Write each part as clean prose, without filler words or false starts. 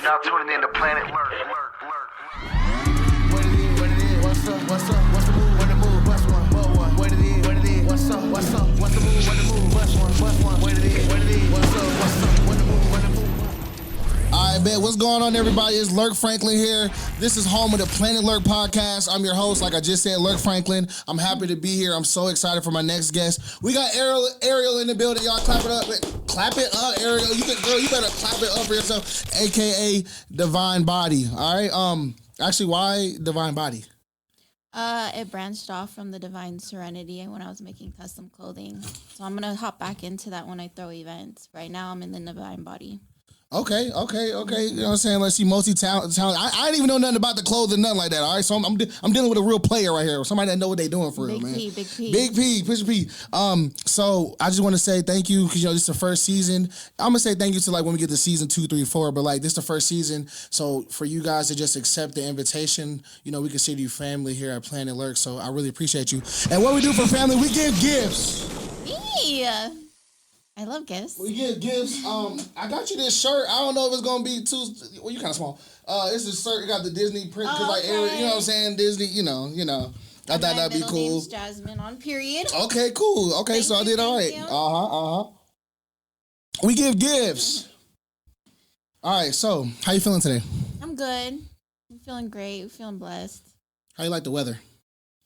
You're now tuning in to Planet Lurk. What it is, what's up, what's the move, what the move, bust one, what it is, what's up, what's the move, what the move, bust one, what it is, what's up, what the move, what the move. All right, bet. What's going on, everybody? It's Lurk Franklin here. This is home of the Planet Lurk podcast. I'm your host, like I just said, Lurk Franklin. I'm happy to be here. I'm so excited for my next guest. We got Ariel in the building. Y'all clap it up. Clap it up, Ariel. You better clap it up for yourself, aka TheDevineBody. All right. Actually, why TheDevineBody? It branched off from the Divine Serenity when I was making custom clothing. So I'm gonna hop back into that when I throw events. Right now, I'm in the Divine Body. Okay. You know what I'm saying? Let's see, multi-talent. I didn't even know nothing about the clothing, nothing like that. All right, so I'm dealing with a real player right here, somebody that know what they doing for real, man. Big P. Big P. So I just want to say thank you because this is the first season. I'm gonna say thank you to like when we get to season 2, 3, 4, but like this is the first season. So for you guys to just accept the invitation, we consider you family here at Planet Lurk. So I really appreciate you. And what we do for family, we give gifts. Yeah. I love gifts. We get gifts. I got you this shirt. I don't know if it's gonna be too. Well, you kind of small. It's a shirt. It got the Disney print. Like Ariel, you know what I'm saying? Disney. I thought that'd be cool. Name's Jasmine on period. Okay, cool. Okay, so I did all right. We give gifts. All right. So how you feeling today? I'm good. I'm feeling great. I'm feeling blessed. How you like the weather?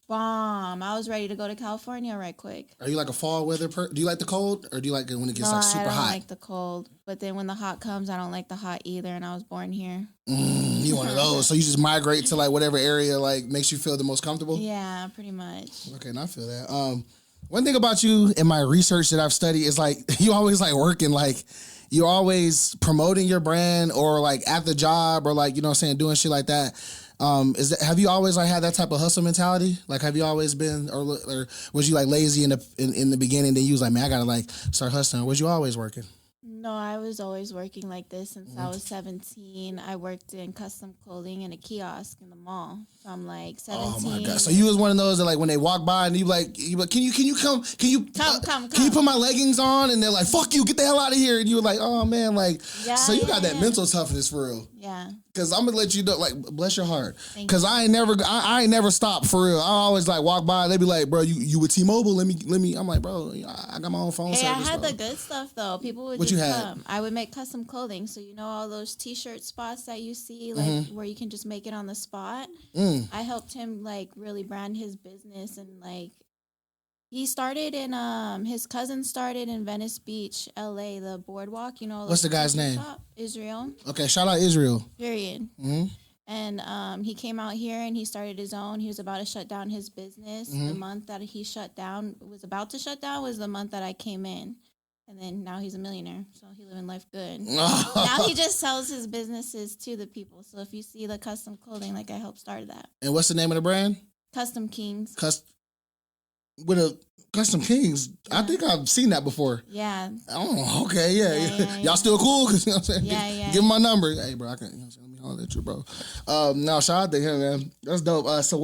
Bomb. I was ready to go to California right quick. Are you like a fall weather person? Do you like the cold or do you like it when it gets like super hot? I don't like the cold. But then when the hot comes, I don't like the hot either. And I was born here. You one of those. So you just migrate to like whatever area like makes you feel the most comfortable? Yeah, pretty much. Okay, and I feel that. One thing about you in my research that I've studied is like you always like working, like you're always promoting your brand or like at the job or like, doing shit like that. Have you always like had that type of hustle mentality? Like, have you always been, or was you like lazy in the beginning? Then you was like, man, I gotta like start hustling. Or was you always working? No, I was always working like this since I was 17. I worked in custom clothing in a kiosk in the mall from like 17. Oh my god! So you was one of those that like when they walk by and you like, can you come? Can you put my leggings on? And they're like, fuck you, get the hell out of here. And you were like, oh man, like, yeah, so you got that mental toughness for real. Yeah. Cause I'm gonna let you know, like, bless your heart. Cause I ain't never stopped for real. I always like walk by. They be like, bro, you with T-Mobile? Let me. I'm like, bro, I got my own phone service. I had bro. the good stuff though. People would what just you had? come. I would make custom clothing. So all those T-shirt spots that you see, like where you can just make it on the spot. I helped him like really brand his business and like. He started in his cousin started in Venice Beach, LA, the boardwalk, What's the guy's name? Shop, Israel. Okay, shout out Israel. Period. And he came out here and he started his own. He was about to shut down his business. The month that he was about to shut down was the month that I came in. And then now he's a millionaire, so he living life good. Now he just sells his businesses to the people. So if you see the custom clothing, like I helped start that. And what's the name of the brand? Custom Kings. With a Custom Kings. Yeah. I think I've seen that before. Yeah. Oh, okay, yeah. Y'all still cool? Cause, what I'm saying? Yeah. Give him my number. Hey, bro, I can. Let me holler at you, bro. No, shout out to him, man. That's dope. So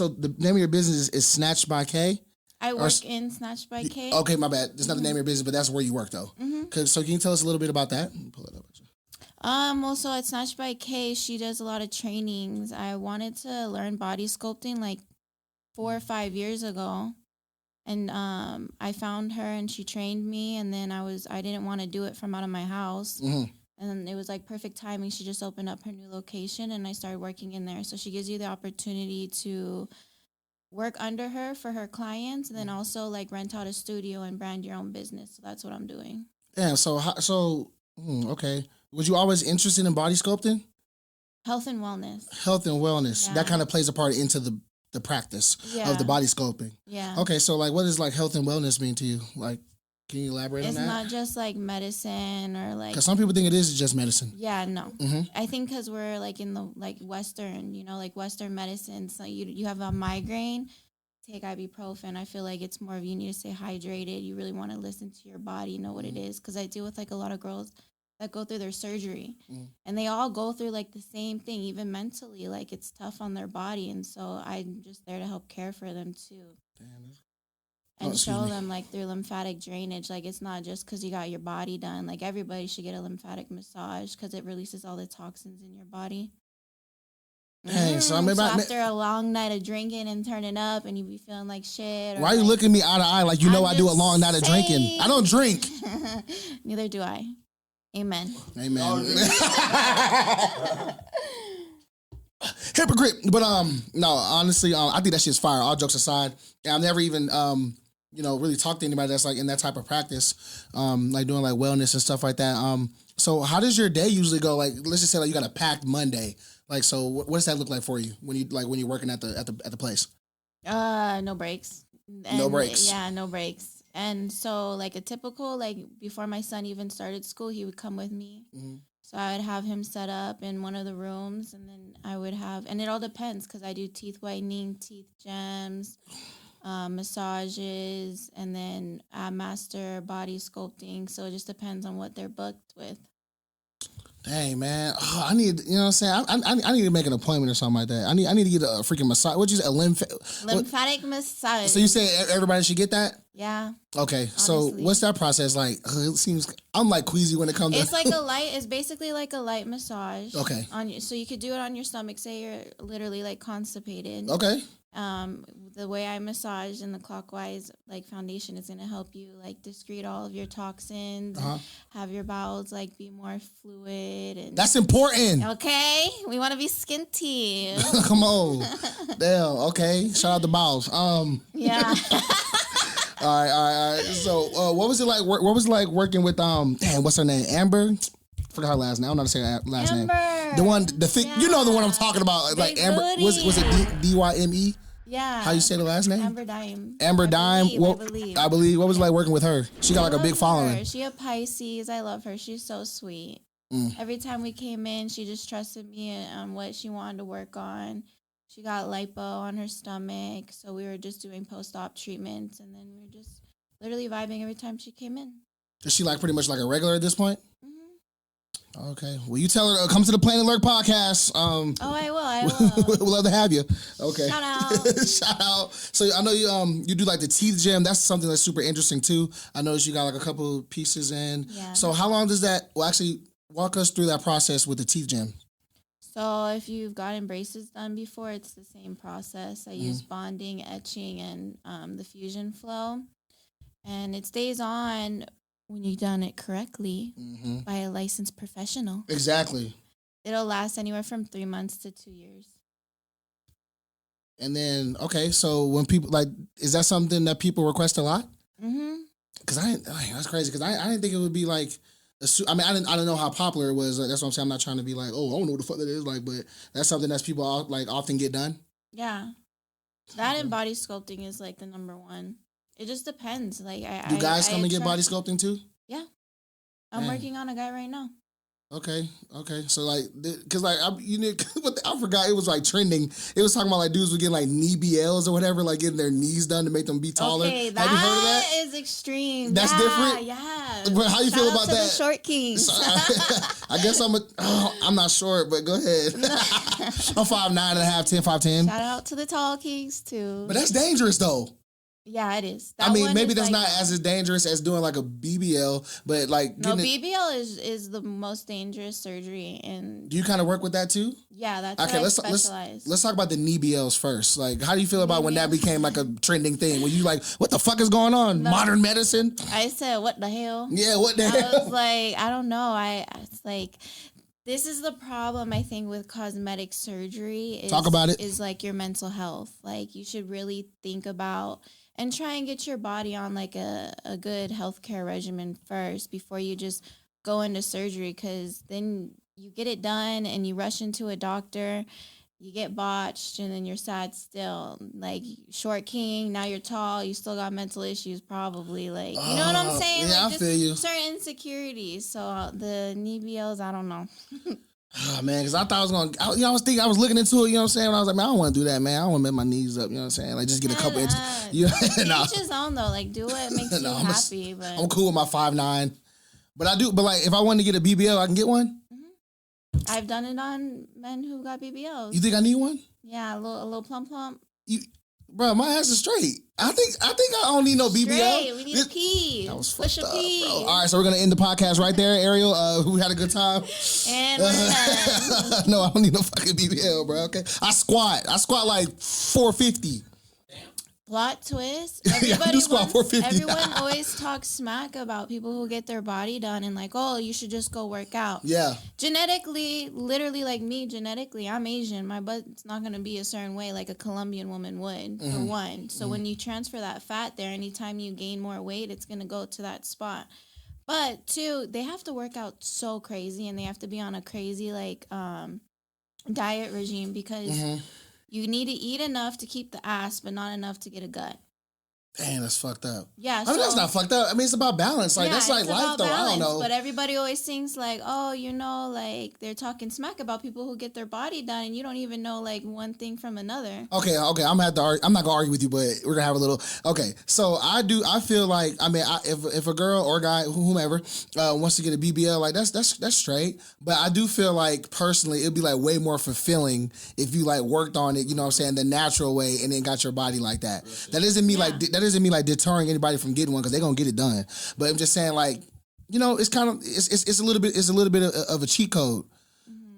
the name of your business is Snatched by K? I work in Snatched by K. Okay, my bad. That's not the name of your business, but that's where you work though. So can you tell us a little bit about that? Let me pull it up. Also at Snatched by K, she does a lot of trainings. I wanted to learn body sculpting like 4 or 5 years ago. And I found her and she trained me, and then I didn't want to do it from out of my house. And it was like perfect timing. She just opened up her new location and I started working in there. So she gives you the opportunity to work under her for her clients and then also like rent out a studio and brand your own business. So that's what I'm doing. Yeah, okay. Was you always interested in body sculpting? Health and wellness. Yeah. That kind of plays a part into the practice of the body sculpting. Yeah. Okay, so like what does like health and wellness mean to you? Like, can you elaborate on that? It's not just like medicine or like... Because some people think it is just medicine. Yeah, no. I think because we're like in the like Western, like Western medicine. So you have a migraine, take ibuprofen. I feel like it's more of you need to stay hydrated. You really want to listen to your body, know what it is. Because I deal with like a lot of girls that go through their surgery and they all go through like the same thing, even mentally, like it's tough on their body. And so I'm just there to help care for them too. Damn. and show them like their lymphatic drainage. Like it's not just because you got your body done. Like everybody should get a lymphatic massage because it releases all the toxins in your body. Dang, so after a long night of drinking and turning up, and you be feeling like shit. Why are you looking me eye to eye like I do a long night of drinking? I don't drink. Neither do I. Amen. Amen. Hypocrite. But no, honestly, I think that shit's fire. All jokes aside, I've never even really talked to anybody that's like in that type of practice, like doing like wellness and stuff like that. So how does your day usually go? Like, let's just say like you got a packed Monday. Like, so what does that look like for you when you're working at the place? No breaks. No breaks. Yeah, no breaks. And so like a typical, like before my son even started school, he would come with me. Mm-hmm. So I would have him set up in one of the rooms, and then I would have, and it all depends because I do teeth whitening, teeth gems, massages, and then master body sculpting. So it just depends on what they're booked with. Dang, man. Oh, I need, you know what I'm saying? I need to make an appointment or something like that. I need to get a freaking massage. What'd you say? Lymphatic massage. So you say everybody should get that? Yeah. Okay. Honestly. So what's that process like? It seems, I'm like queasy when it comes it's to... it's basically like a light massage. Okay. So you could do it on your stomach. Say you're literally like constipated. Okay. The way I massage in the clockwise like foundation is going to help you like excrete all of your toxins, and have your bowels like be more fluid, and that's important. Okay, we want to be skinty. Come on, damn. Okay, shout out the bowels. Yeah. All right. So, what was it like? What was it like working with damn, what's her name? Amber. Forgot her last name. I don't know how to say her last name. Amber. The one, the thick. Yeah. You know the one I'm talking about. Like Amber. Was it Dyme? Yeah. How you say the last name? Amber Dyme. Amber Dyme. I believe. What was it like working with her? She got like a big following. She a Pisces. I love her. She's so sweet. Every time we came in, she just trusted me on what she wanted to work on. She got lipo on her stomach, so we were just doing post-op treatments, and then we were just literally vibing every time she came in. Is she like pretty much like a regular at this point? Okay. Well, you tell her come to the Planet Lurk podcast. I will. We'd love to have you. Okay. Shout out. Shout out. So I know you do like the teeth gem. That's something that's super interesting too. I noticed you got like a couple pieces in. Yeah. So how long does that? Well, actually, walk us through that process with the teeth gem. So if you've gotten braces done before, it's the same process. I use bonding, etching, and the fusion flow, and it stays on when you've done it correctly by a licensed professional. Exactly. It'll last anywhere from 3 months to 2 years. And then, okay, so when people, like, is that something that people request a lot? Mm-hmm. Because that's crazy, because I didn't think it would be like, I don't know how popular it was. That's what I'm saying. I'm not trying to be like, oh, I don't know what the fuck that is, like, but that's something that people like often get done. Yeah. That and body sculpting is like the number one. It just depends. Like, do guys come and get body sculpting too? Yeah, I'm working on a guy right now. Okay. So like, cause like I forgot it was like trending. It was talking about like dudes would get like knee BLs or whatever, like getting their knees done to make them be taller. Okay, have you heard of that? Is extreme. That's different. Yeah. But how you feel about that? The short kings. I guess I'm not short, but go ahead. I'm 5'9.5", 10, 5'10". Shout out to the tall kings too. But that's dangerous though. Yeah, it is. Maybe that's not as dangerous as doing like a BBL, but like BBL is the most dangerous surgery. And do you kind of work with that too? Yeah, that's okay. Let's talk about the knee BLs first. Like, how do you feel about when that became like a trending thing? Were you like, what the fuck is going on? Modern medicine? I said, what the hell? Yeah, what the hell? I was like, I don't know. It's like, this is the problem, I think, with cosmetic surgery. Talk about it. Is like your mental health. Like, you should really think about and try and get your body on like a good healthcare regimen first before you just go into surgery, because then you get it done and you rush into a doctor, you get botched, and then you're sad still. Like, short king, now you're tall, you still got mental issues probably. Like, you know what I'm saying? Yeah, like, I feel you. Certain insecurities. So the knee BLs, I don't know. Oh, man, because I thought I was going to, I was looking into it, you know what I'm saying? And I was like, man, I don't want to do that, man. I don't want to make my knees up, you know what I'm saying? Like, just get a couple inches. Each his own, though. Like, do what makes you happy. But I'm cool with my 5'9". But like, if I wanted to get a BBL, I can get one? Mm-hmm. I've done it on men who got BBLs. You think I need one? Yeah, a little plump. Bro, my ass is straight. I think I don't need no BBL. Straight. We need a pee. That was Push fucked a up, pee. bro. All right, so we're gonna end the podcast right there, Ariel. We had a good time. And we're done. No, I don't need no fucking BBL, bro. Okay, I squat like 450. Plot twist. Yeah, I do squat 450. Everyone always talks smack about people who get their body done and like, oh, you should just go work out. Yeah. Genetically, literally like me, genetically, I'm Asian. My butt's not going to be a certain way like a Colombian woman would, for one. So when you transfer that fat there, anytime you gain more weight, it's going to go to that spot. But two, they have to work out so crazy and they have to be on a crazy like diet regime because you need to eat enough to keep the ass, but not enough to get a gut. Dang, that's fucked up. Yeah, I mean, that's not fucked up. I mean, it's about balance. Like, that's like life, though. I don't know. But everybody always thinks like, oh, you know, like they're talking smack about people who get their body done, and you don't even know like one thing from another. Okay. I'm gonna have to. I'm not gonna argue with you, but we're gonna have a little. Okay, so I feel like, I mean, if a girl or a guy, whomever, wants to get a BBL, like that's straight. But I do feel like personally, it'd be like way more fulfilling if you like worked on it. You know what I'm saying, the natural way, and then got your body like that. That doesn't mean doesn't mean like deterring anybody from getting one because they're gonna get it done. But I'm just saying, like, you know, it's kind of it's a little bit of a cheat code,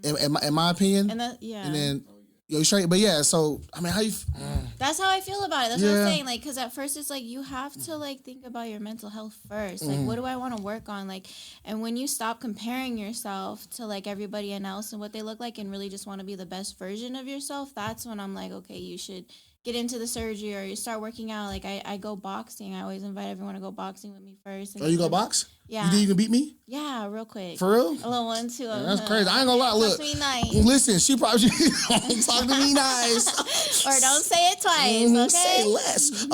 in my opinion. And and then you straight. But yeah, so I mean, how you? That's how I feel about it. That's what I'm saying. Like, because at first it's like you have to like think about your mental health first. Like, what do I want to work on? Like, and when you stop comparing yourself to like everybody else and what they look like, and really just want to be the best version of yourself, that's when I'm like, okay, you should get into the surgery or you start working out. Like I go boxing. I always invite everyone to go boxing with me first. Oh, you go box? Yeah. You think you can beat me? Yeah, real quick. For real? A little 1-2. Yeah, that's crazy. I ain't gonna lie. Look, talk to me nice. Listen, she probably don't talk to me nice. Or don't say it twice. Okay. Say less.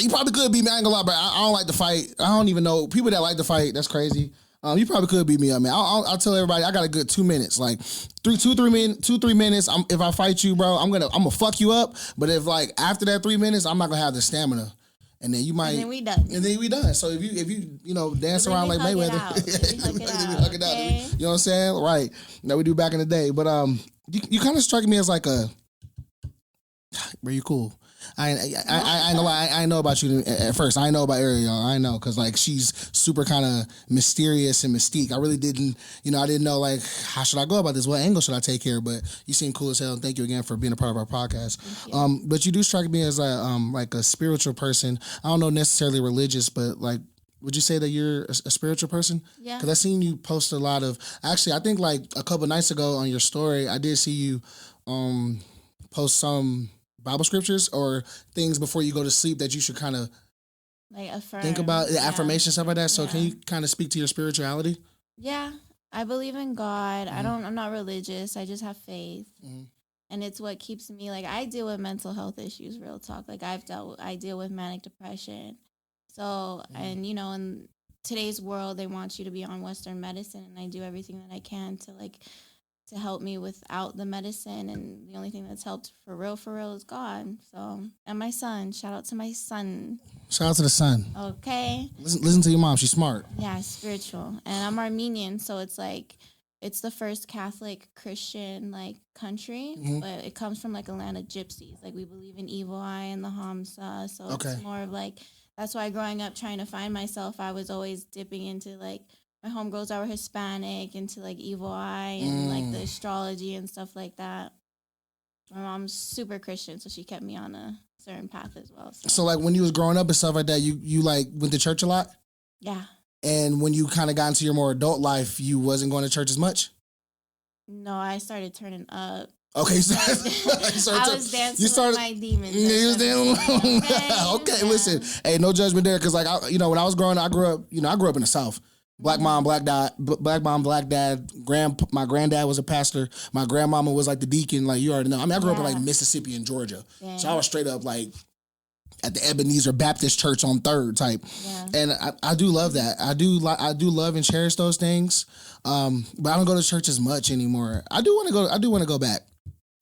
You probably could beat me. I ain't gonna lie, but I don't like to fight. I don't even know people that like to fight. That's crazy. You probably could beat me up, man. I'll tell everybody I got a good 2 minutes, like 3 minutes. If I fight you, bro, I'm gonna fuck you up. But if like after that 3 minutes, I'm not gonna have the stamina, and then you might. And then we done. So if you dance around like Mayweather, hug it out. Okay? You know what I'm saying? Right. That we do back in the day. But you kind of strike me as like a, bro, you cool. I know I know about you at first. I know about Ariel. I know because like she's super kind of mysterious and mystique. I really didn't, I didn't know like how should I go about this? What angle should I take here? But you seem cool as hell. Thank you again for being a part of our podcast. But you do strike me as like a spiritual person. I don't know necessarily religious, but like, would you say that you're a spiritual person? Yeah. Because I seen you post a lot of. Actually, I think like a couple nights ago on your story, I did see you post some Bible scriptures or things before you go to sleep that you should kind of like affirm. Think about the affirmation, stuff like that. So can you kind of speak to your spirituality? Yeah, I believe in God. I'm not religious. I just have faith. And it's what keeps me, like, I deal with mental health issues, real talk. Like, I deal with manic depression. So, and in today's world, they want you to be on Western medicine, and I do everything that I can to help me without the medicine, and the only thing that's helped for real is God. So, and my son, shout out to my son. Shout out to the son. Okay. Listen to your mom. She's smart. Yeah, spiritual. And I'm Armenian, so it's like, it's the first Catholic Christian like country, but it comes from like a land of gypsies. Like we believe in evil eye and the Hamsa. So it's more of like, that's why growing up trying to find myself, I was always dipping into like, my homegirls that were Hispanic, into like evil eye and like the astrology and stuff like that. My mom's super Christian, so she kept me on a certain path as well. So like when you was growing up and stuff like that, you like went to church a lot? Yeah. And when you kind of got into your more adult life, you wasn't going to church as much? No, I started turning up. Okay, so I was dancing with my demons. You was dancing. Okay, listen. Hey, no judgment there, because like when I was growing up, I grew up in the South. Black mom, black dad. My granddad was a pastor. My grandmama was like the deacon. Like you already know. I mean, I grew up in like Mississippi and Georgia, so I was straight up like at the Ebenezer Baptist Church on 3rd type. Yeah. And I do love that. I do love and cherish those things. But I don't go to church as much anymore. I do want to go back.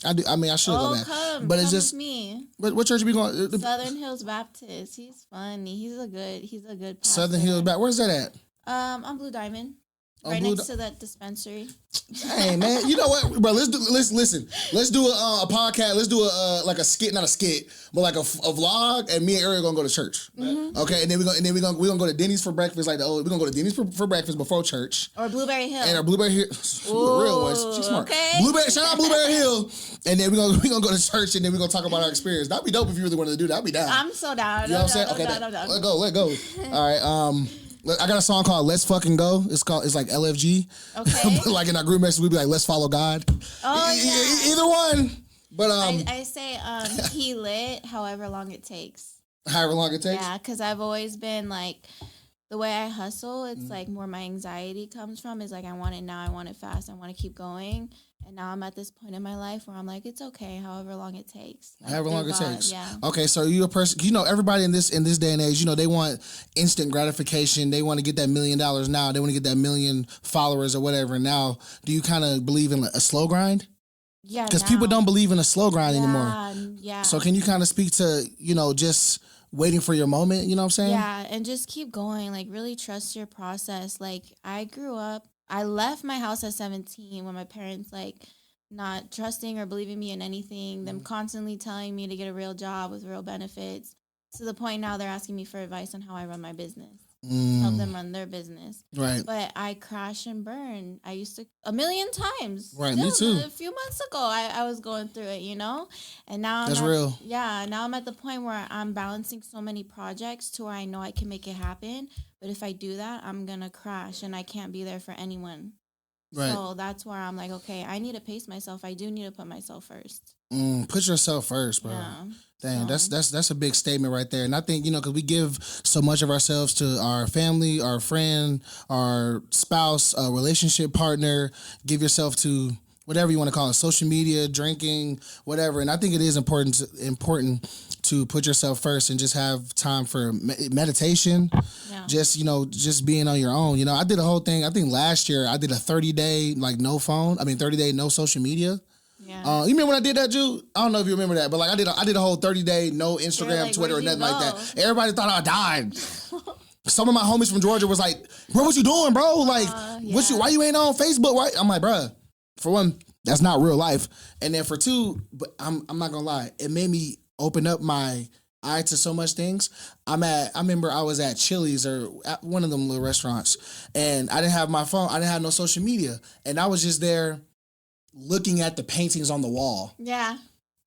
I do. I mean, I should go back. But it's just with me. What church are we going? Southern Hills Baptist. He's funny. He's a good pastor. Southern Hills Baptist. Where's that at? On Blue Diamond. Right next to that dispensary. Hey man, you know what, bro? Listen. Let's do a podcast. Let's do a like a skit, not a skit, but like a vlog. And me and Ariel gonna go to church. Mm-hmm. Okay, and then we're gonna go to Denny's for breakfast. Like we're gonna go to Denny's for breakfast before church. Or Blueberry Hill. And our Blueberry Hill, real ones. She's smart. Okay. Shout out Blueberry Hill. And then we're gonna go to church, and then we're gonna talk about our experience. That'd be dope if you really wanted to do that. I'd be down. I'm so down. You know what I'm saying? Okay, let go. All right. I got a song called "Let's Fucking Go." It's like LFG. Okay. Like in our group message, we'd be like, "Let's follow God." Oh yeah. Either one. But I say he lit however long it takes. However long it takes. Yeah, because I've always been like the way I hustle. It's like more my anxiety comes from is like I want it now, I want it fast, I want to keep going. And now I'm at this point in my life where I'm like, it's okay, however long it takes. Like, however long it takes. Yeah. Okay, so you're a person. You know, everybody in this day and age, you know, they want instant gratification. They want to get that $1 million now. They want to get that 1 million followers or whatever. Now, do you kind of believe in a slow grind? Yeah. Because people don't believe in a slow grind anymore. Yeah. So can you kind of speak to, you know, just waiting for your moment? You know what I'm saying? Yeah, and just keep going. Like really trust your process. Like I left my house at 17 when my parents like not trusting or believing me in anything, them constantly telling me to get a real job with real benefits, to the point now they're asking me for advice on how I run my business. Help them run their business. Right. But I crash and burn. I used to 1 million times. Right, me too. A few months ago, I was going through it, you know? And now that's real. Yeah, now I'm at the point where I'm balancing so many projects to where I know I can make it happen. But if I do that, I'm going to crash and I can't be there for anyone. Right. So that's where I'm like, okay, I need to pace myself. I do need to put myself first. Put yourself first, bro. Yeah. Dang, that's a big statement right there. And I think, you know, because we give so much of ourselves to our family, our friend, our spouse, a relationship partner. Give yourself to whatever you want to call it, social media, drinking, whatever. And I think it is important to put yourself first and just have time for meditation. Yeah. Just being on your own. You know, I did a whole thing. I think last year I did a 30-day like no phone. 30-day no social media. Yeah. You remember when I did that, Jude? I don't know if you remember that, but like I did a whole 30-day no Instagram, like, Twitter, or nothing like that. Everybody thought I died. Some of my homies from Georgia was like, "Bro, what you doing, bro? Like, why you ain't on Facebook?" Why? I'm like, "Bruh, for one, that's not real life, and then for two, but I'm not gonna lie, it made me open up my eye to so much things. I remember I was at Chili's or at one of them little restaurants, and I didn't have my phone. I didn't have no social media, and I was just there looking at the paintings on the wall. Yeah.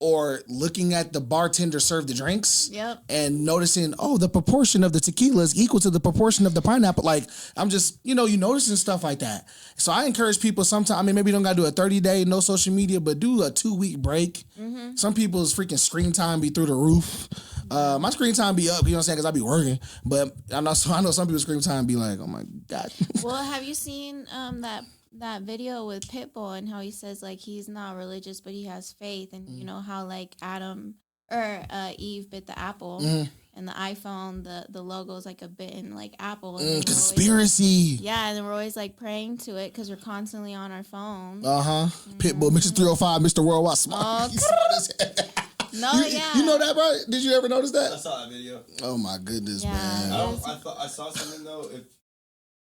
Or looking at the bartender serve the drinks. Yep. And noticing, the proportion of the tequila is equal to the proportion of the pineapple. Like, I'm just, you noticing stuff like that. So I encourage people sometimes, maybe you don't got to do a 30-day, no social media, but do a 2-week break. Mm-hmm. Some people's freaking screen time be through the roof. My screen time be up, you know what I'm saying, because I be working. But I know some people's screen time be like, oh my God. Well, have you seen that video with Pitbull and how he says like he's not religious but he has faith, and you know how like Adam or Eve bit the apple, and the iPhone the logo is like a bitten like apple, and conspiracy. And then we're always like praying to it because we're constantly on our phone. Pitbull, Mr. 305, Mr. Worldwide Smart. No, you know that, bro? Did you ever notice that? I saw that video. Oh my goodness, man. I saw something though. If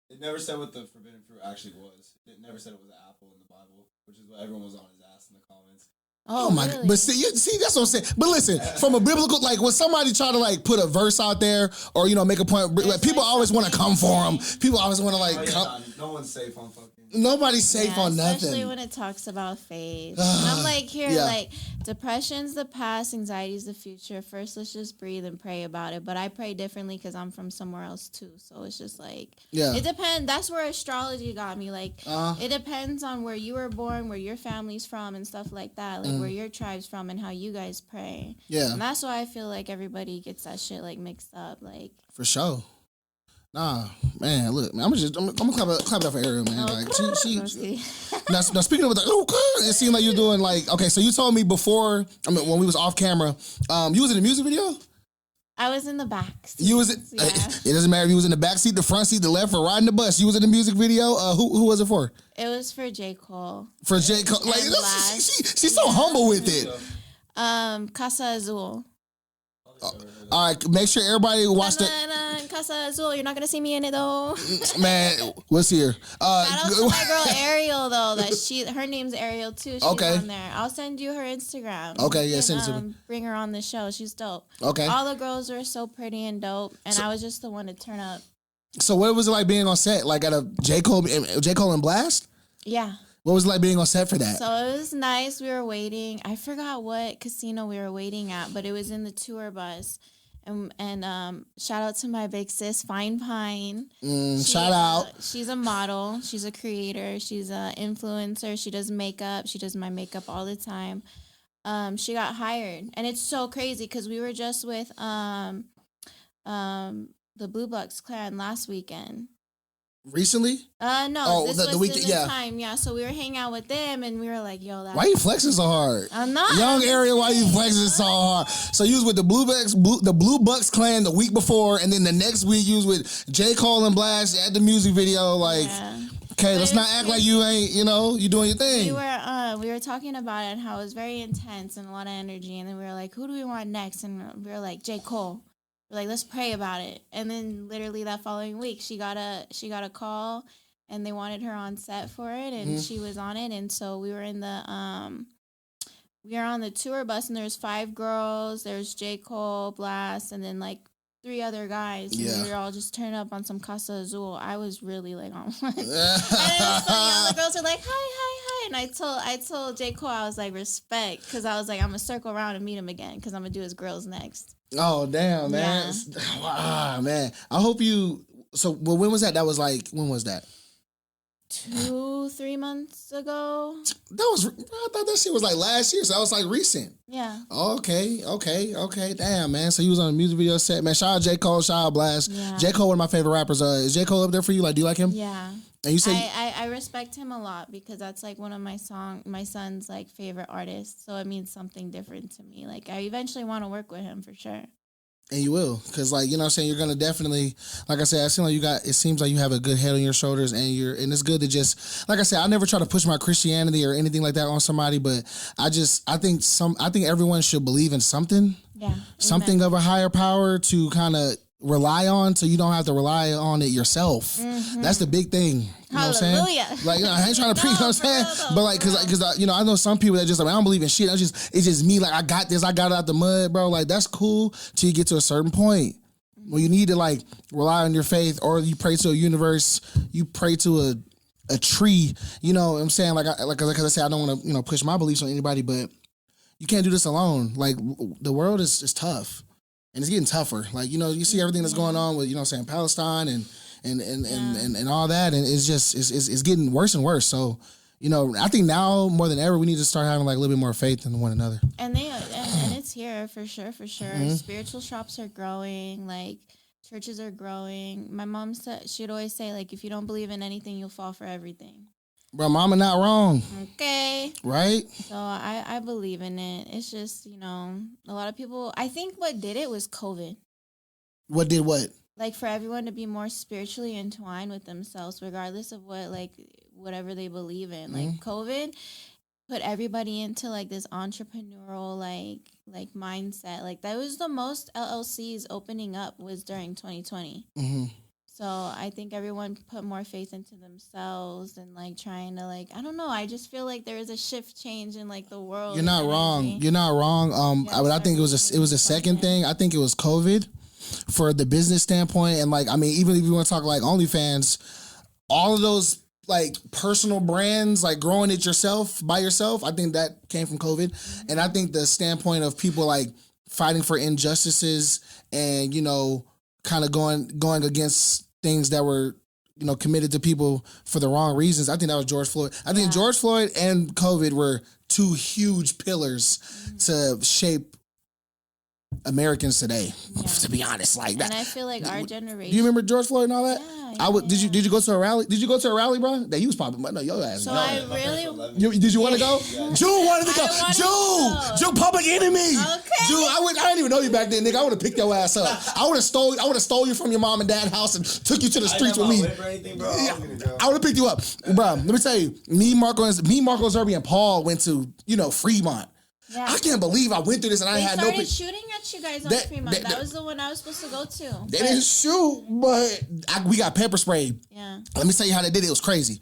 it never said what the forbidden fruit actually was. It never said it was an apple in the Bible, which is what everyone was on his ass in the comments. Oh my God. But see, that's what I'm saying. But listen, from a biblical, like when somebody try to like put a verse out there or, make a point, like, people always want to come for them. People always want to like come. No one's safe on fucking. Nobody's safe on nothing. Especially when it talks about faith. And I'm like, like, depression's the past, anxiety's the future. First, let's just breathe and pray about it. But I pray differently because I'm from somewhere else too. So it's just like, it depends. That's where astrology got me. Like, it depends on where you were born, where your family's from and stuff like that. Like, where your tribe's from and how you guys pray. Yeah. And that's why I feel like everybody gets that shit, like, mixed up. Like, for sure. Nah, man, look, man, I'm gonna clap it up for Ariel, man. Like, she now speaking of it seemed like you're doing like, okay, so you told me before, when we was off camera, you was in the music video? I was in the back seat. You was it doesn't matter if you was in the back seat, the front seat, the left, or riding the bus. You was in the music video. Who was it for? It was for J. Cole. For J. Cole, like she's so humble with it. Casa Azul. All right, make sure everybody watch the. Casa Azul. You're not gonna see me in it though. Man, what's here? Shout out to my girl Ariel though. Her name's Ariel too. She's on there. I'll send you her Instagram. Okay, yeah, send it to me. Bring her on the show. She's dope. Okay. All the girls were so pretty and dope, and I was just the one to turn up. So what was it like being on set? Like at a J. Cole and Blast? Yeah. What was it like being on set for that? So it was nice. We were waiting. I forgot what casino we were waiting at, but it was in the tour bus. And shout out to my big sis, Fine Pine. Shout out. She's a model. She's a creator. She's an influencer. She does makeup. She does my makeup all the time. She got hired. And it's so crazy because we were just with the Blue Bucks clan last weekend. Recently? No. This the was weekend, in the time. Yeah, so we were hanging out with them, and we were like, "Yo, that's why you flexing so hard? I'm not. Young Ariel, why you flexing so hard? So you was with the Blue Bucks clan the week before, and then the next week you was with J. Cole and Blast at the music video. Like, okay, let's not act like you ain't, you doing your thing. We were talking about it and how it was very intense and a lot of energy, and then we were like, who do we want next? And we were like, J. Cole. We're like, let's pray about it. And then literally that following week, she got a call, and they wanted her on set for it, and she was on it. And so we were in the we were on the tour bus, and there's 5 girls. There's J. Cole, Blast, and then like 3 other guys. And we were all just turning up on some Casa Azul. I was really like on one. And it was funny. All the girls were like, hi. And I told J. Cole, I was like, respect, because I was like, I'm gonna circle around and meet him again, because I'm gonna do his girls next. Oh damn, man! Yeah. Wow, man. I hope you. So, well, when was that? That was like, when was that? 2-3 months ago. I thought that shit was like last year, so that was like recent. Yeah. Okay. Damn, man. So you was on a music video set, man. Shout out J. Cole, shout out Blast. Yeah. J. Cole, one of my favorite rappers. Is J. Cole up there for you? Like, do you like him? Yeah. And you say I respect him a lot, because that's like one of my son's like favorite artists. So it means something different to me. Like, I eventually want to work with him for sure. And you will, because like, you know what I'm saying, you're gonna definitely, like I said, it seems like you have a good head on your shoulders, and it's good to just, like I said, I never try to push my Christianity or anything like that on somebody, but I think everyone should believe in something. Yeah. Something of a higher power to kind of rely on, so you don't have to rely on it yourself. That's the big thing. You know what I'm saying? Like, I ain't trying to preach, you know what I'm saying? But like, cause I know some people that just like, I don't believe in shit. It's just me. Like, I got this. I got it out the mud, bro. Like, that's cool till you get to a certain point where you need to like rely on your faith, or you pray to a universe. You pray to a tree. You know what I'm saying? Like I said, I don't want to push my beliefs on anybody, but you can't do this alone. Like, the world is tough. And it's getting tougher. Like, you see everything that's going on with, Palestine and all that. And it's just, it's getting worse and worse. So, I think now more than ever, we need to start having like a little bit more faith in one another. And it's here for sure. Spiritual shops are growing. Like, churches are growing. My mom said, she'd always say, like, if you don't believe in anything, you'll fall for everything. Bro, mama not wrong. Okay. Right? So I believe in it. It's just, a lot of people, I think what did it was COVID. What did what? Like, for everyone to be more spiritually entwined with themselves, regardless of whatever they believe in. Like, COVID put everybody into like this entrepreneurial like mindset. Like, that was the most LLCs opening up was during 2020. So I think everyone put more faith into themselves and like trying to like, I don't know. I just feel like there is a shift change in like the world. You're not wrong. I think it was a second thing. I think it was COVID for the business standpoint. And like, I mean, even if you want to talk like OnlyFans, all of those like personal brands, like growing it by yourself, I think that came from COVID. And I think the standpoint of people like fighting for injustices and, kind of going against things that were, committed to people for the wrong reasons. I think that was George Floyd. I think George Floyd and COVID were 2 huge pillars to shape Americans today. To be honest, like that. And I feel like our generation. Do you remember George Floyd and all that? Yeah. Did you go to a rally? Did you go to a rally, bro? That you was popping. No, your ass. So I really. Did you want to go? Yeah. Jew wanted to go. Jew, Public Enemy. Okay. Jew, I didn't even know you back then, nigga. I would have picked your ass up. I would have stole you from your mom and dad's house and took you to the streets with me. I would have picked you up, bro. Let me tell you, me, Marco Zerby, and Paul went to Fremont. Yeah. I can't believe I went through this and I They had no. started shooting at you guys on Fremont. That was the one I was supposed to go to. They didn't shoot, but we got pepper spray. Yeah. Let me tell you how they did it. It was crazy.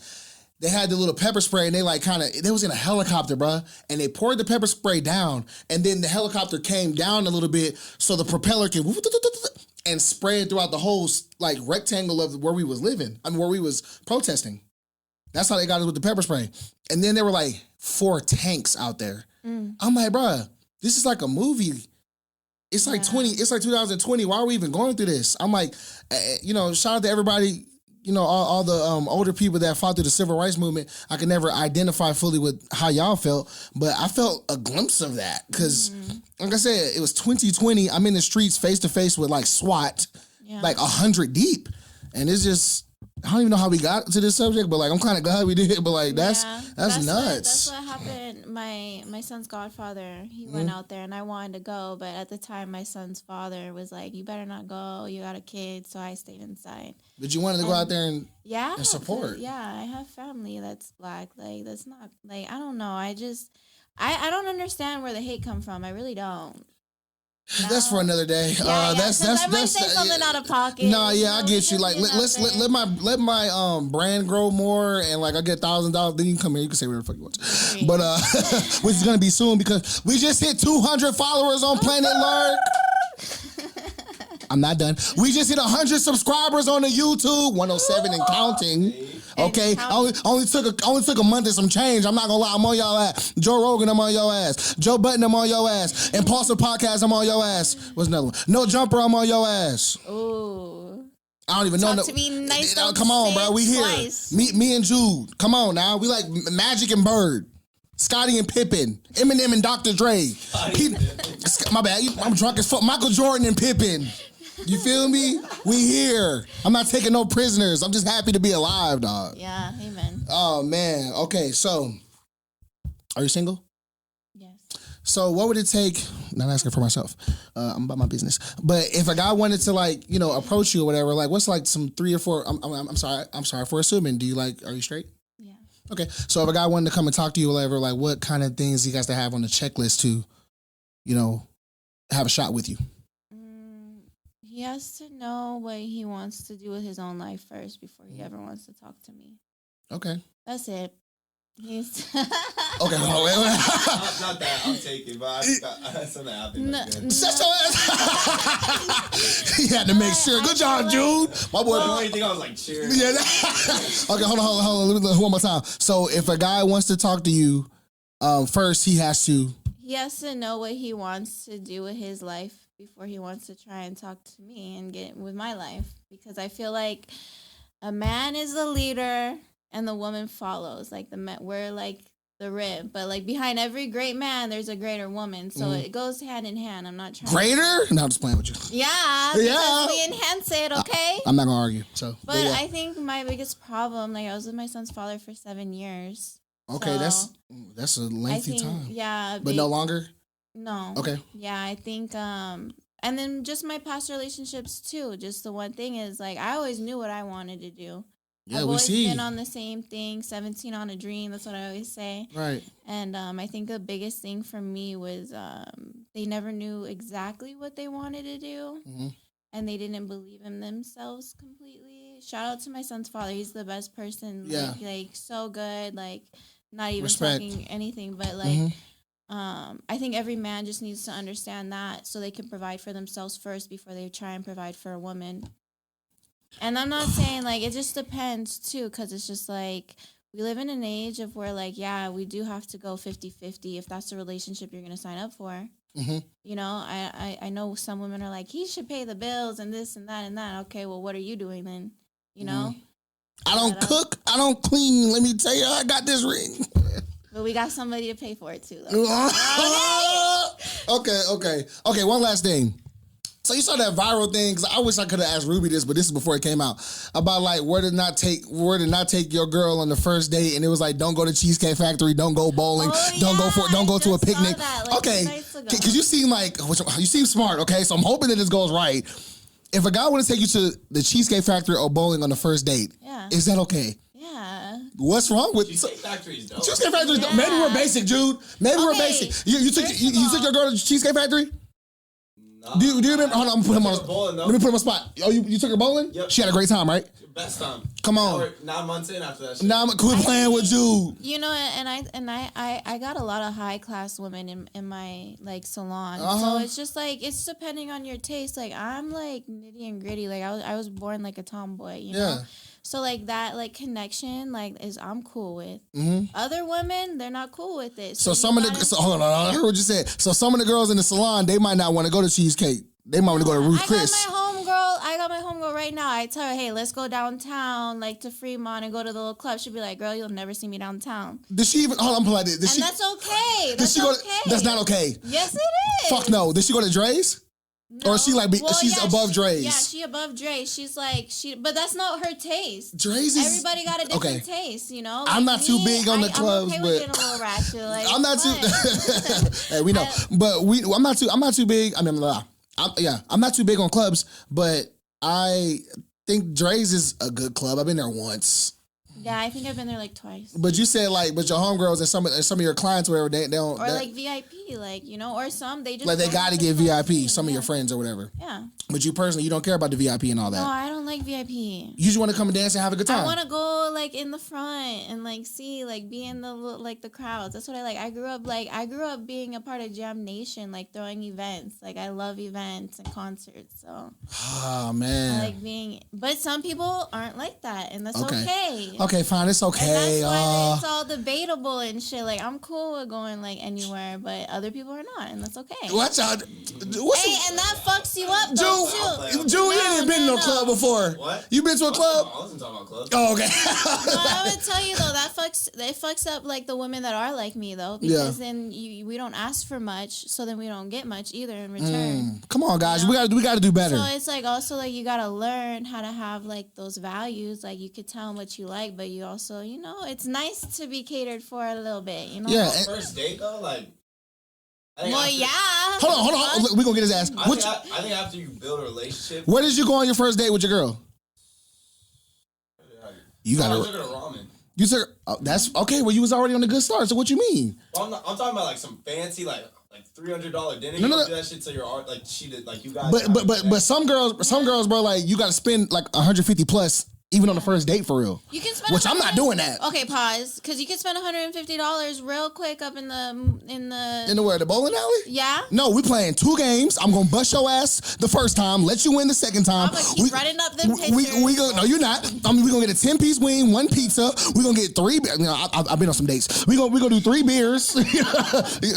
They had the little pepper spray and they like they was in a helicopter, bruh. And they poured the pepper spray down and then the helicopter came down a little bit so the propeller can and spray it throughout the whole like rectangle of where we was living. I mean, where we was protesting. That's how they got us with the pepper spray. And then there were like 4 tanks out there. I'm like, bruh, this is like a movie. It's like 2020. Why are we even going through this? I'm like, shout out to everybody, all the older people that fought through the civil rights movement. I could never identify fully with how y'all felt, but I felt a glimpse of that because, like I said, it was 2020. I'm in the streets face to face with like SWAT, like 100 deep. And it's just, I don't even know how we got to this subject, but like I'm kind of glad we did. But like that's nuts. That's what happened. My son's godfather, he went out there, and I wanted to go, but at the time, my son's father was like, "You better not go. You got a kid." So I stayed inside. But you wanted to go out there and support. I have family that's black. Like that's not like I don't know. I don't understand where the hate come from. I really don't. No. That's for another day. I might say something out of pocket. No, I get you. Like let my brand grow more, and like I get $1,000. Then you can come here. You can say whatever the fuck you want. But which is gonna be soon because we just hit 200 followers on Planet Lurk. I'm not done. We just hit 100 subscribers on the YouTube, 107 and counting. Okay, only took a month and some change. I'm not gonna lie, I'm on y'all ass. Joe Rogan, I'm on your ass. Joe Button, I'm on your ass. Impulsive Podcast, I'm on your ass. What's another one? No Jumper, I'm on your ass. Ooh. I don't even know. Talk to me nice. Come on, bro. We here. Twice. Me and Jude. Come on now. We like Magic and Bird. Scotty and Pippen. Eminem and Dr. Dre. My bad. I'm drunk as fuck. Michael Jordan and Pippen. You feel me? We here. I'm not taking no prisoners. I'm just happy to be alive, dog. Yeah, amen. Oh, man. Okay, so are you single? Yes. So what would it take? Not asking for myself. I'm about my business. But if a guy wanted to approach you or whatever, like what's like some 3 or 4? I'm sorry for assuming. Are you straight? Yeah. Okay. So if a guy wanted to come and talk to you or whatever, like what kind of things he has to have on the checklist to, have a shot with you? He has to know what he wants to do with his own life first before he ever wants to talk to me. Okay. That's it. He's okay. Hold on, wait. Not that. I'll take it, but I got something happened. He had to make sure. Good job, Jude. My boy. I don't even think I was like cheering. Yeah. Okay, hold on. Let me one more time. So if a guy wants to talk to you, first he has to know what he wants to do with his life before he wants to try and talk to me and get with my life, because I feel like a man is the leader and the woman follows. Like we're like the rib, but like behind every great man, there's a greater woman. So it goes hand in hand. I'm not trying. Greater? No, I'm just playing with you. Yeah, because we enhance it. Okay. I'm not gonna argue. So, but I think my biggest problem, I was with my son's father for 7 years. Okay, so that's a lengthy time. Yeah, but no longer. No. Okay. Yeah, I think, and then just my past relationships too. Just the one thing is, like, I always knew what I wanted to do. Yeah, I've we always see. been on the same thing, 17 on a dream. That's what I always say. Right. And I think the biggest thing for me was they never knew exactly what they wanted to do, and they didn't believe in themselves completely. Shout out to my son's father. He's the best person. Yeah. Like so good. Like, not even Respect. talking anything, but like... I think every man just needs to understand that so they can provide for themselves first before they try and provide for a woman. And I'm not saying, like, it just depends, too, because it's just, like, we live in an age of where, like, yeah, we do have to go 50-50 if that's the relationship you're going to sign up for. You know, I know some women are like, he should pay the bills and this and that and that. Okay, well, what are you doing then? You know? I don't cook. I don't clean. Let me tell you, I got this ring. But we got somebody to pay for it, too, though. Okay, one last thing. So you saw that viral thing, because I wish I could have asked Ruby this, but this is before it came out, about like where to not take your girl on the first date, and it was like, don't go to Cheesecake Factory, don't go bowling, don't go to a picnic. That, like, okay, because you seem smart. Okay, so I'm hoping that this goes right. If a guy want to take you to the Cheesecake Factory or bowling on the first date, is that okay? Yeah. What's wrong with Cheesecake Factory is dope. Cheesecake Factory? Yeah. Maybe we're basic, Jude. Maybe we're Okay, basic. You took your girl to Cheesecake Factory? Nah, Do you remember? Hold on, I'm put him on. bowling, though. Let me put him on spot. Oh, you took her bowling? Yep. She had a great time, right? Best time. Come Now on. we're 9 months in after that shit. Now I'm quit playing with Jude. You know, and I got a lot of high class women in my like salon. Uh-huh. So it's just like it's depending on your taste. Like I'm like nitty and gritty. Like I was born like a tomboy, you know. Yeah. So like that like connection like is I'm cool with. Mm-hmm. Other women they're not cool with it. So you some of the gotta- hold on, I heard what you said. So some of the girls in the salon, they might not want to go to Cheesecake. They might want to go to Ruth Chris. I got my homegirl right now. I tell her, hey, let's go downtown, like to Fremont and go to the little club. She'll be like, girl, you'll never see me downtown. Did she even hold on? I'm like this. And that's okay. Did That's she go? okay. That's not okay. Yes, it is. Fuck no. Did she go to Dre's? No. Or is she like she's above Dre's? Yeah, she above Dre's. She's like but that's not her taste. Dre's is Everybody got a different okay. taste, you know. I'm Like not too me, big on the clubs, I'm okay but with getting a little ratchet. Like I'm not fun. too. Hey, we know, but I'm not too big. I mean, I'm not too big on clubs, but I think Dre's is a good club. I've been there once. Yeah, I think I've been there like twice. But you said but your homegirls and some of your clients, whatever, they don't. Or like VIP, like you know, or some they just like they don't got to have get the VIP. club Some of scene. your friends or whatever. Yeah. But you personally, you don't care about the VIP and all that. No, I don't like VIP. You just want to come and dance and have a good time. I want to go like in the front and like see like be in the crowds. That's what I like. I grew up being a part of Jam Nation, like throwing events. Like I love events and concerts. So oh man. I like being, but some people aren't like that, and that's okay. Okay, fine. It's okay. And that's why it's all debatable and shit. Like I'm cool with going like anywhere, but other people are not, and that's okay. Watch out. Hey, and that fucks you up, though, too. Drew, you ain't been to a club before. What? You been to a club? I wasn't talking about clubs. Oh, okay. No, I would tell you though it fucks up like the women that are like me though, because then we don't ask for much, so then we don't get much either in return. Come on, guys, You know? we gotta do better. So it's like also like you gotta learn how to have like those values. Like you could tell them what you like, but you also it's nice to be catered for a little bit. You know. Yeah. First date though, like. Well, yeah. Hold on. Look, we gonna get his ass. I think after you build a relationship. Where did you go on your first date with your girl? You got I took her to ramen. You took. Oh, that's okay. Well, you was already on a good start. So what you mean? Well, I'm talking about like some fancy like $300 dinner. No, You no, don't do that shit till your art like she did like you guys. But some girls, bro, like you got to spend like 150 plus even on the first date for real. You can spend Which I'm not doing that. Okay, pause. Because you can spend $150 real quick up in the where, the bowling alley? Yeah. No, we playing 2 games. I'm gonna bust your ass the first time, let you win the second time. I'm gonna keep running up them pictures. No, you're not. I mean, we gonna get a 10-piece wing, 1 pizza. We gonna get 3. I've been on some dates. We gonna do 3 beers, a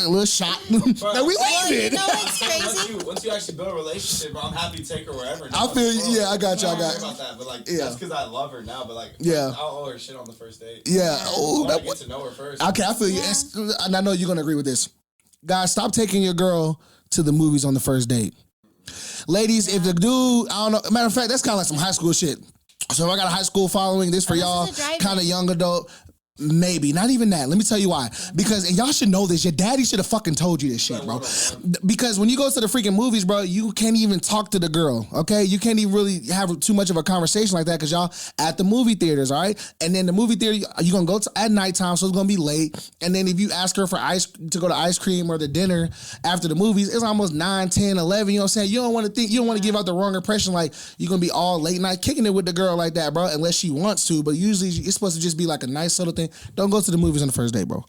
little shot, and we leaving. You know what's crazy? Once you actually build a relationship, bro, I'm happy to take her wherever. I feel you. Yeah, I got you. I don't care about that, but like that's because I love her now. But like, yeah, I'll owe her shit on the first date. Yeah, I want to get to know her first. Okay, I feel you, and I know you're gonna agree with this. Guys, stop taking your girl to the movies on the first date. Ladies, if the dude, I don't know. Matter of fact, that's kind of like some high school shit. So if I got a high school following, this for y'all, kind of young adult. Maybe not even that. Let me tell you why. Because and y'all should know this. Your daddy should have fucking told you this shit, bro. Because when you go to the freaking movies, bro, you can't even talk to the girl. Okay, you can't even really have too much of a conversation like that because y'all at the movie theaters, all right. And then the movie theater, you're gonna go to at nighttime, so it's gonna be late. And then if you ask her for to go to ice cream or the dinner after the movies, it's almost 9, 10, 11. You know what I'm saying? You don't want to give out the wrong impression like you're gonna be all late night kicking it with the girl like that, bro. Unless she wants to, but usually it's supposed to just be like a nice little thing. Don't go to the movies on the first date, bro.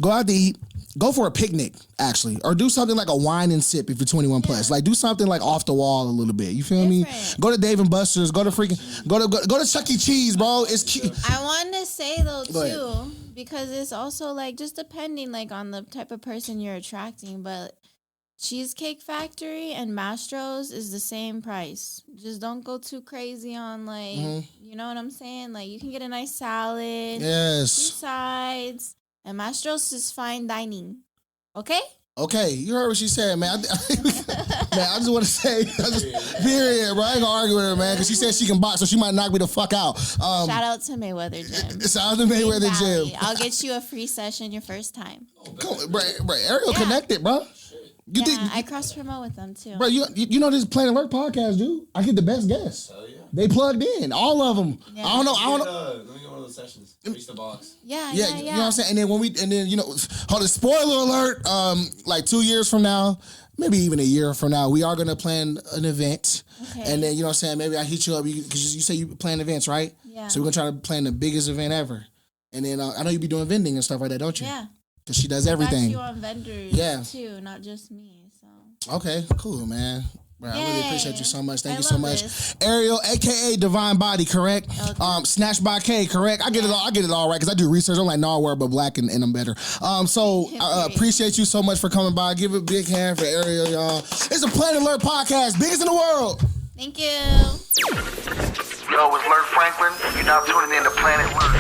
Go out to eat. Go for a picnic, actually. Or do something like a wine and sip if you're 21 plus. Like, do something like off the wall a little bit. You feel me? Go to Dave & Buster's. Go to Chuck E. Cheese, bro. It's cute. I wanted to say, though, too, because it's also, like, just depending, like, on the type of person you're attracting, but Cheesecake Factory and Mastro's is the same price. Just don't go too crazy on like, you know what I'm saying? Like you can get a nice salad, 2 sides, and Mastro's is fine dining. Okay? Okay, you heard what she said, man. Man, I just want to say, period, bro. I ain't gonna argue with her, man, because she said she can box, so she might knock me the fuck out. Shout out to Mayweather Gym. Shout out to Mayweather Gym. I'll get you a free session your first time. Come on, bro, Ariel connected, bro. I cross promote with them too. Bro, you know this Planet Lurk podcast, dude? I get the best guests. Hell yeah. They plugged in, all of them. Yeah. I don't know. Let me get one of those sessions. Reach the box. Yeah. You know what I'm saying? And then hold on, spoiler alert, like 2 years from now, maybe even a year from now, we are gonna plan an event. Okay. And then you know what I'm saying, maybe I hit you up because you say you plan events, right? Yeah. So we're gonna try to plan the biggest event ever. And then I know you be doing vending and stuff like that, don't you? Yeah. Because she does everything. Got you on vendors too, not just me. So Okay, cool, man. Bro, I really appreciate you so much. Thank I you so love much. this. Ariel, aka TheDevineBody, correct? Okay. Snatched by K, correct? I get it all right because I do research. I'm like, no, I wear but black and I'm better. So I appreciate you so much for coming by. Give a big hand for Ariel, y'all. It's a Planet Alert podcast, biggest in the world. Thank you. Yo, it's Lurk Franklin. You're now tuning in to Planet Lurk.